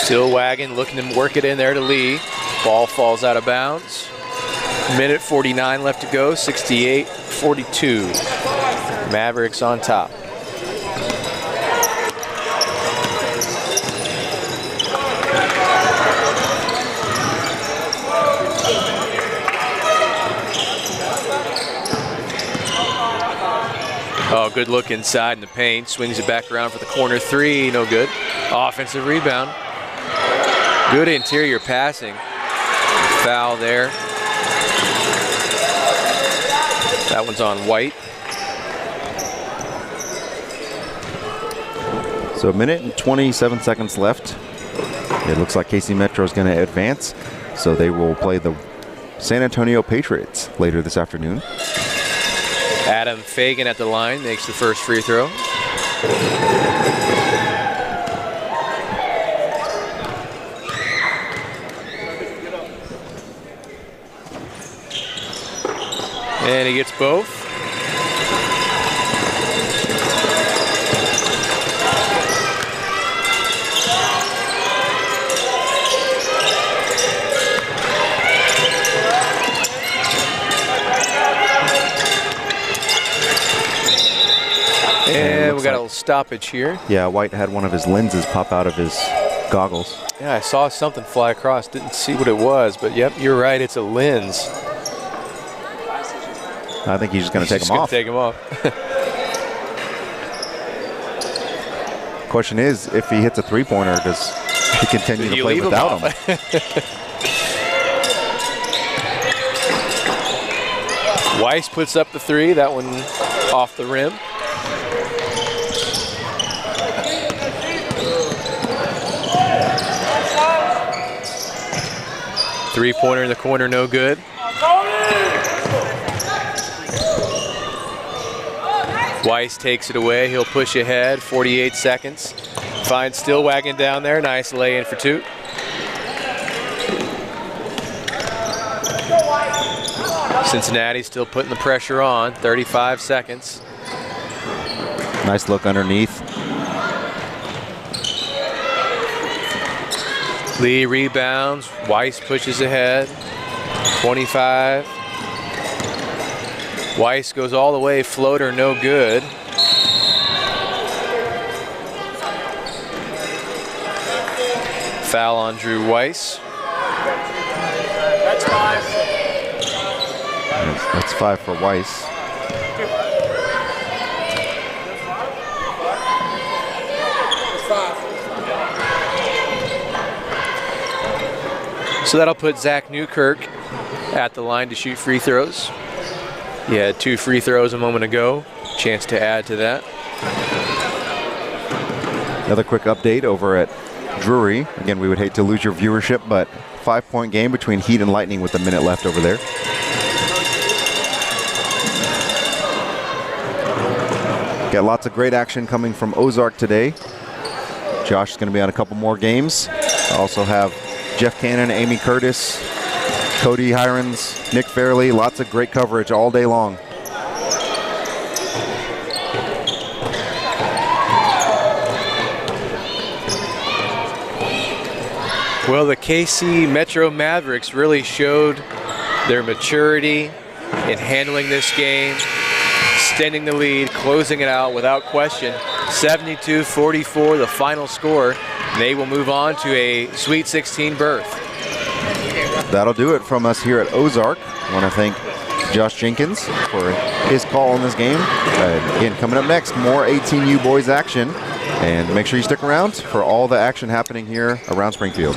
Speaker 1: Still Wagon looking to work it in there to Lee. Ball falls out of bounds. Minute 49 left to go, 68-42. Mavericks on top. Oh, good look inside in the paint. Swings it back around for the corner 3, no good. Offensive rebound. Good interior passing. Foul there. That one's on White.
Speaker 2: So a minute and 27 seconds left. It looks like KC Metro is going to advance. So they will play the San Antonio Patriots later this afternoon.
Speaker 1: Adam Fagan at the line makes the first free throw. And he gets both. And we got a little stoppage here.
Speaker 2: Yeah, White had one of his lenses pop out of his goggles.
Speaker 1: Yeah, I saw something fly across. Didn't see what it was, but yep, you're right. It's a lens.
Speaker 2: I think he's just going to take them off. Question is, if he hits a three-pointer, does he continue to play without him?
Speaker 1: Weiss puts up the 3. That one off the rim. Three-pointer in the corner, no good. Weiss takes it away. He'll push ahead. 48 seconds. Finds Stillwagon down there. Nice lay-in for 2. Cincinnati still putting the pressure on. 35 seconds.
Speaker 2: Nice look underneath.
Speaker 1: Lee rebounds. Weiss pushes ahead. 25. Weiss goes all the way, floater no good. Foul on Drew Weiss.
Speaker 3: That's 5.
Speaker 2: That's 5 for Weiss.
Speaker 1: So that'll put Zach Newkirk at the line to shoot free throws. He had 2 free throws a moment ago. Chance to add to that.
Speaker 2: Another quick update over at Drury. Again, we would hate to lose your viewership, but 5-point game between Heat and Lightning with a minute left over there. Got lots of great action coming from Ozark today. Josh is going to be on a couple more games. Also have Jeff Cannon, Amy Curtis, Cody Hirons, Nick Fairley. Lots of great coverage all day long.
Speaker 1: Well, the KC Metro Mavericks really showed their maturity in handling this game, extending the lead, closing it out without question. 72-44, the final score. They will move on to a Sweet 16 berth.
Speaker 2: That'll do it from us here at Ozark. I want to thank Josh Jenkins for his call on this game. Again, coming up next, more 18U boys action. And make sure you stick around for all the action happening here around Springfield.